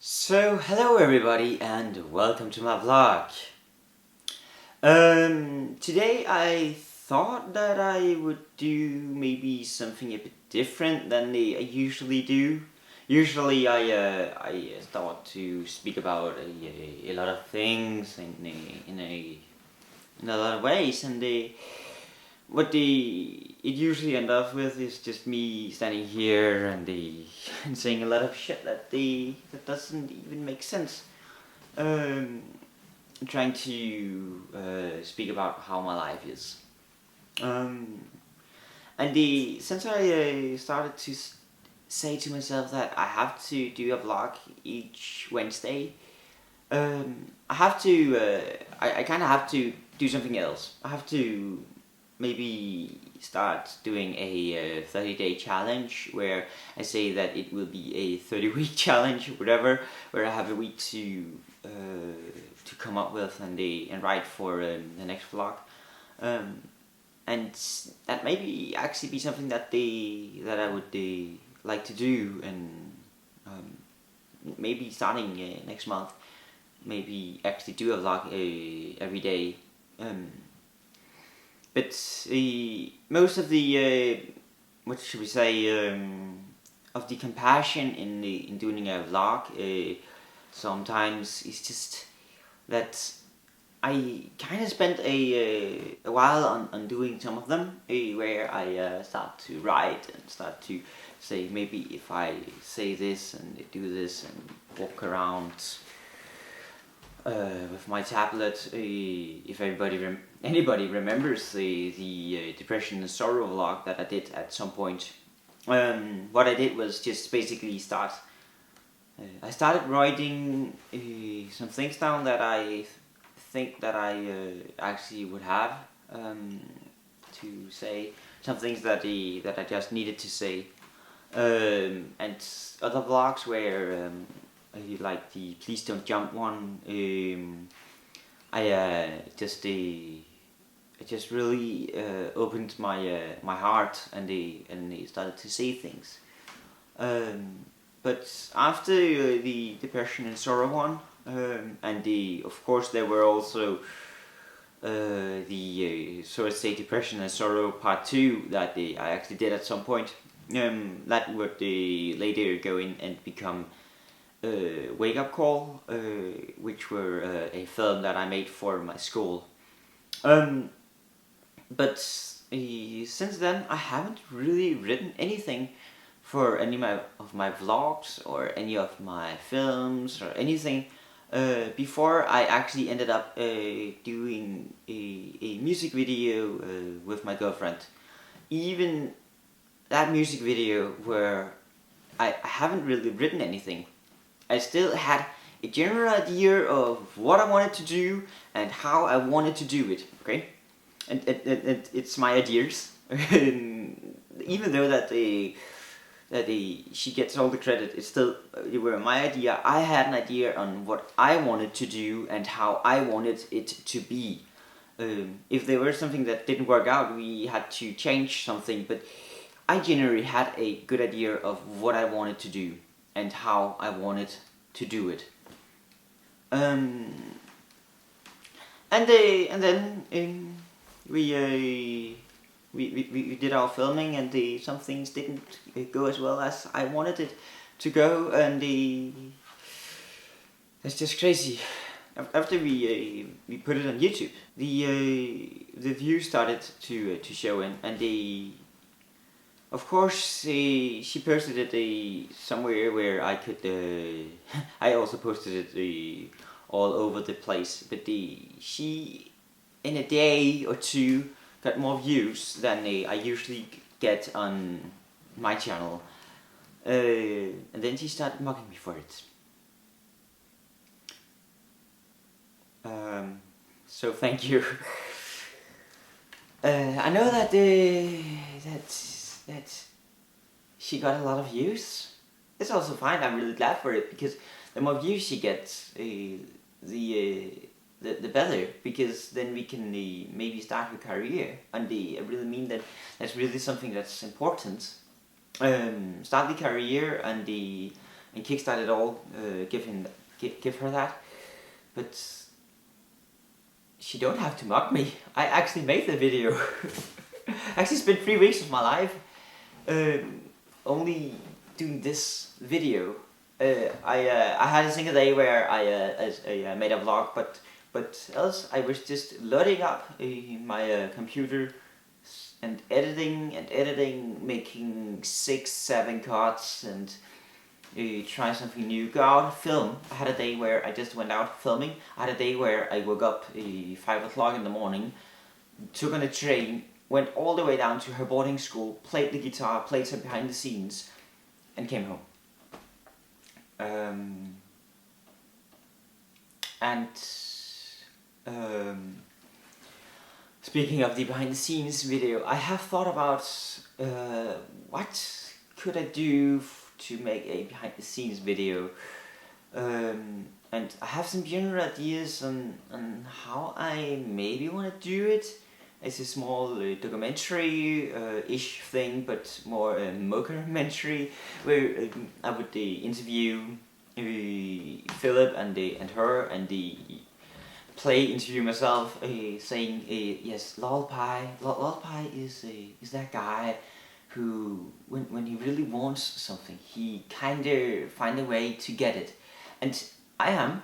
So, hello everybody and welcome to my vlog. Today I thought that I would do maybe something a bit different than I usually do. Usually I thought to speak about a lot of things in a lot of ways, and it usually end up with is just me standing here and saying a lot of shit that doesn't even make sense. Um, Trying to speak about how my life is. Um, since I started to say to myself that I have to do a vlog each Wednesday, I have to. I kind of have to do something else. I have to maybe start doing a 30-day challenge where I say that it will be a 30-week challenge, whatever, where I have a week to come up with and write for the next vlog. And that maybe actually be something that I would like to do, and maybe starting next month, maybe actually do a vlog every day. But most of the what should we say, of the compassion in doing a vlog sometimes it's just that I kind of spent a while on doing some of them, where I start to write and start to say, maybe if I say this and do this and walk around with my tablet, if anybody remembers the depression and sorrow vlog that I did at some point, what I did was just basically start. I started writing some things down that I think that I actually would have to say, some things that I just needed to say, and other vlogs where like the Please Don't Jump one, I just really opened my heart and started to say things. But after the depression and sorrow one, of course there were also the so to say depression and sorrow part 2 that I actually did at some point. That would later go in and become Wake Up Call, which were a film that I made for my school. But since then I haven't really written anything for any of my vlogs or any of my films or anything, before I actually ended up doing a music video with my girlfriend. Even that music video where I haven't really written anything. I still had a general idea of what I wanted to do and how I wanted to do it, okay? And it's my ideas. Even though that she gets all the credit, it's still it were my idea. I had an idea on what I wanted to do and how I wanted it to be. If there was something that didn't work out, we had to change something, but I generally had a good idea of what I wanted to do and how I wanted to do it. And then we did our filming, and some things didn't go as well as I wanted it to go, and it's just crazy. After we put it on YouTube, the views started to show in, and of course, she posted it somewhere where I could. I also posted it all over the place, but she in a day or two got more views than I usually get on my channel, and then she started mocking me for it. So thank you. I know that that she got a lot of views. It's also fine. I'm really glad for it, because the more views she gets, the better, because then we can maybe start her career. And I really mean that that's really something that's important. Start the career and and kickstart it all, give her that. But she don't have to mock me. I actually made the video. I actually spent 3 weeks of my life only doing this video. I had a single day where I made a vlog, but else I was just loading up my computer and editing, making 6-7 cuts and try something new, go out and film. I had a day where I just went out filming. I had a day where I woke up 5 o'clock in the morning, took on a train, went all the way down to her boarding school, played the guitar, played some behind the scenes, and came home. Speaking of the behind the scenes video, I have thought about what could I do to make a behind the scenes video, and I have some general ideas on how I maybe want to do it. It's a small documentary-ish thing, but more a mockumentary, where I would interview Philip and her, and interview myself, saying yes, Lolpie is that guy who, when he really wants something, he kinda find a way to get it, and I am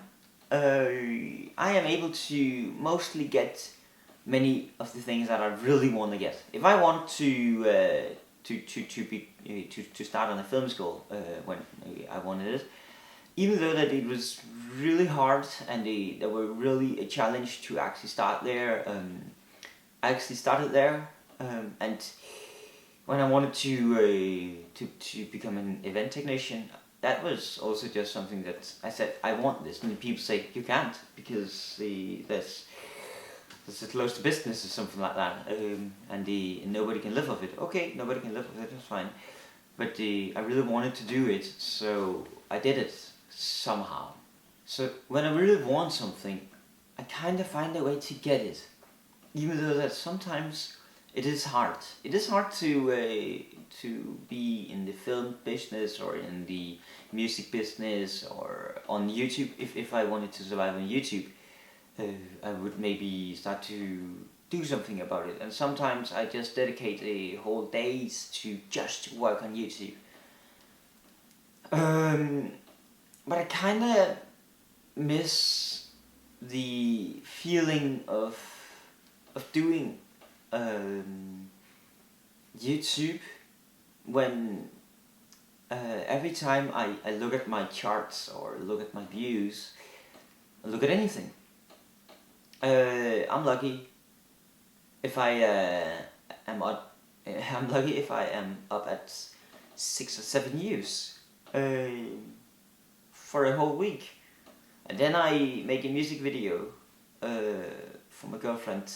able to mostly get many of the things that I really want to get. If I want to start on a film school when I wanted it, even though that it was really hard and they were really a challenge to actually start there, I actually started there, and when I wanted to become an event technician, that was also just something that I said, I want this, and people say you can't because there's a closed business or something like that, and nobody can live off it. Okay, nobody can live off it, that's fine. But I really wanted to do it, so I did it somehow. So when I really want something, I kind of find a way to get it, even though that sometimes it is hard. It is hard to be in the film business or in the music business or on YouTube. If I wanted to survive on YouTube, I would maybe start to do something about it. And sometimes I just dedicate a whole days to just work on YouTube. But I kind of miss the feeling of doing YouTube when every time I look at my charts or look at my views, look at anything, I'm lucky if I am up. I'm lucky if I am up at 6 or 7 views for a whole week, and then I make a music video for my girlfriend,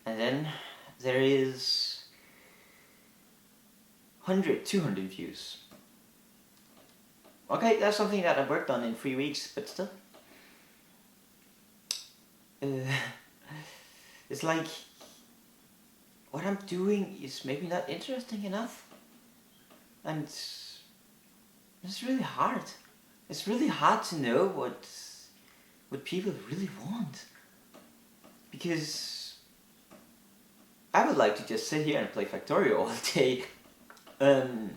and then there is 100, 200 views. Okay, that's something that I worked on in 3 weeks, but still. It's like what I'm doing is maybe not interesting enough, and it's really hard. It's really hard to know what people really want, because I would like to just sit here and play Factorio all day, and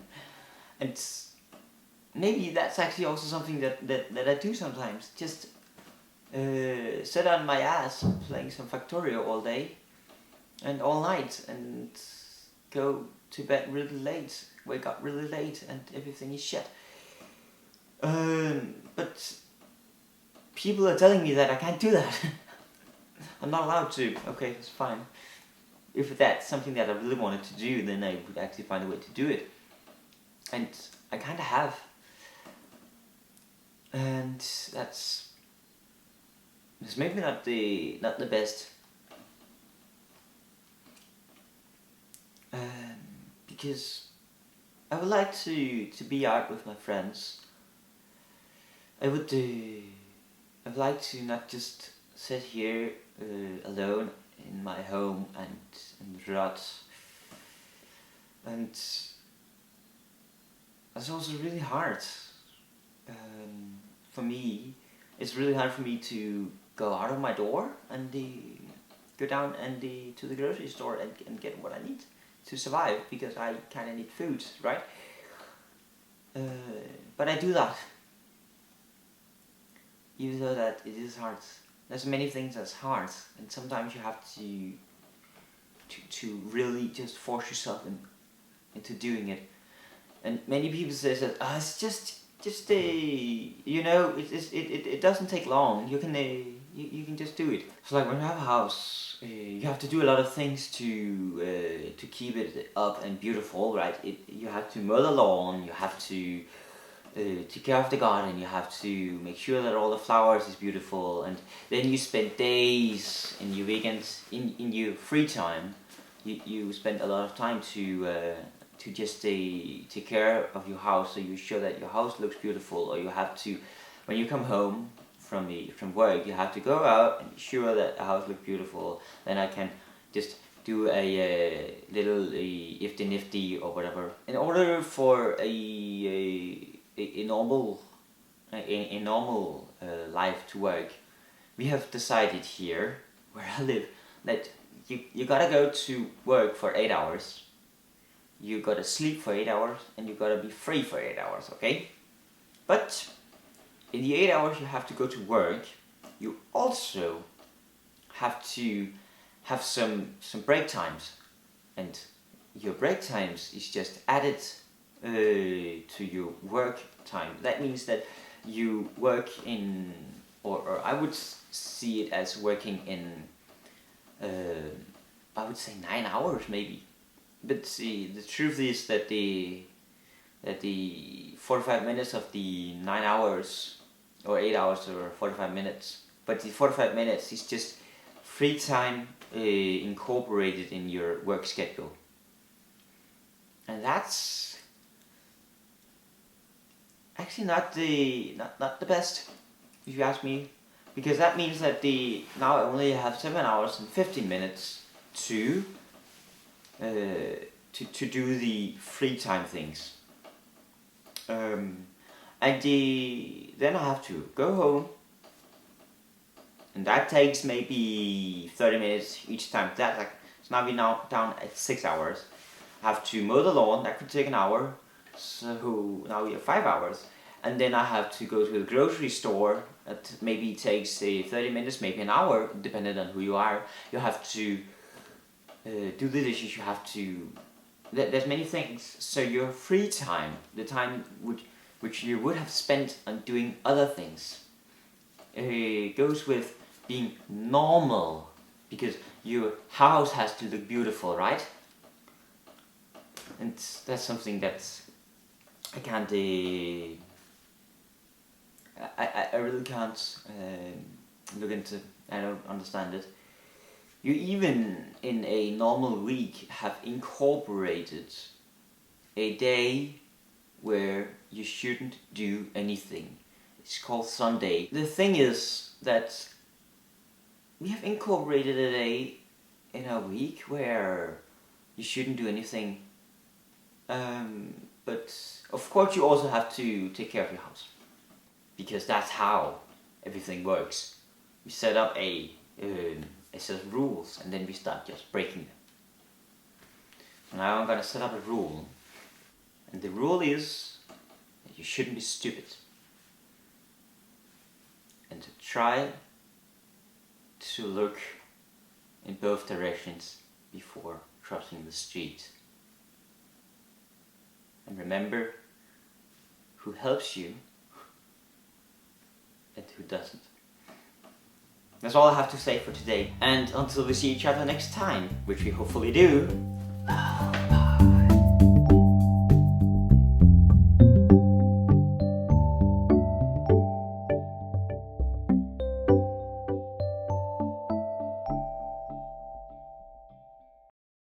maybe that's actually also something that I do sometimes. Just sit on my ass playing some Factorio all day and all night, and go to bed really late, wake up really late, and everything is shit. But people are telling me that I can't do that. I'm not allowed to. Okay, that's fine. If that's something that I really wanted to do, then I would actually find a way to do it. And I kind of have. And that's maybe not the best. Because I would like to be out with my friends. I would like to not just sit here alone in my home and rot and it's also really hard. For me, it's really hard for me to go out of my door and go down and to the grocery store and get what I need to survive, because I kind of need food, right? But I do that, even though that it is hard. There's many things that's hard, and sometimes you have to really just force yourself into doing it. And many people say that it's just it doesn't take long. You can just do it. So like when you have a house, you have to do a lot of things to keep it up and beautiful, right? You have to mow the lawn. You have to take care of the garden. You have to make sure that all the flowers is beautiful, and then you spend days in your weekends, in your free time. You spend a lot of time to just take care of your house, so you show that your house looks beautiful. Or you have to, when you come home from work, you have to go out and be sure that the house looks beautiful. Then I can just do a little ifty nifty or whatever. In order for a normal life to work, we have decided here where I live that you gotta go to work for 8 hours. You gotta sleep for 8 hours, and you gotta be free for 8 hours, okay? But in the 8 hours you have to go to work, you also have to have some break times, and your break times is just added to your work time. That means that you work in, or I would see it as working in, I would say 9 hours maybe. But see, the truth is that the 45 minutes of the 9 hours, or 8 hours or 45 minutes, but the 45 minutes is just free time incorporated in your work schedule. And that's actually not the best, if you ask me, because that means that now I only have 7 hours and 15 minutes to do the free time things, and then I have to go home, and that takes maybe 30 minutes each time. That's like, so now we're down at 6 hours. I have to mow the lawn, that could take an hour, so now we have 5 hours. And then I have to go to the grocery store. That maybe takes 30 minutes, maybe an hour, depending on who you are. You have to do the dishes, you have to... There's many things. So your free time, the time which you would have spent on doing other things, goes with being normal, because your house has to look beautiful, right? And that's something that I can't... I really can't look into. I don't understand it. You even in a normal week have incorporated a day where you shouldn't do anything. It's called Sunday. The thing is that we have incorporated a day in a week where you shouldn't do anything. But of course you also have to take care of your house, because that's how everything works. We set up a set of rules, and then we start just breaking them. So now I'm gonna set up a rule, and the rule is that you shouldn't be stupid, and to try to look in both directions before crossing the street. And remember who helps you and who doesn't. That's all I have to say for today, and until we see each other next time, which we hopefully do,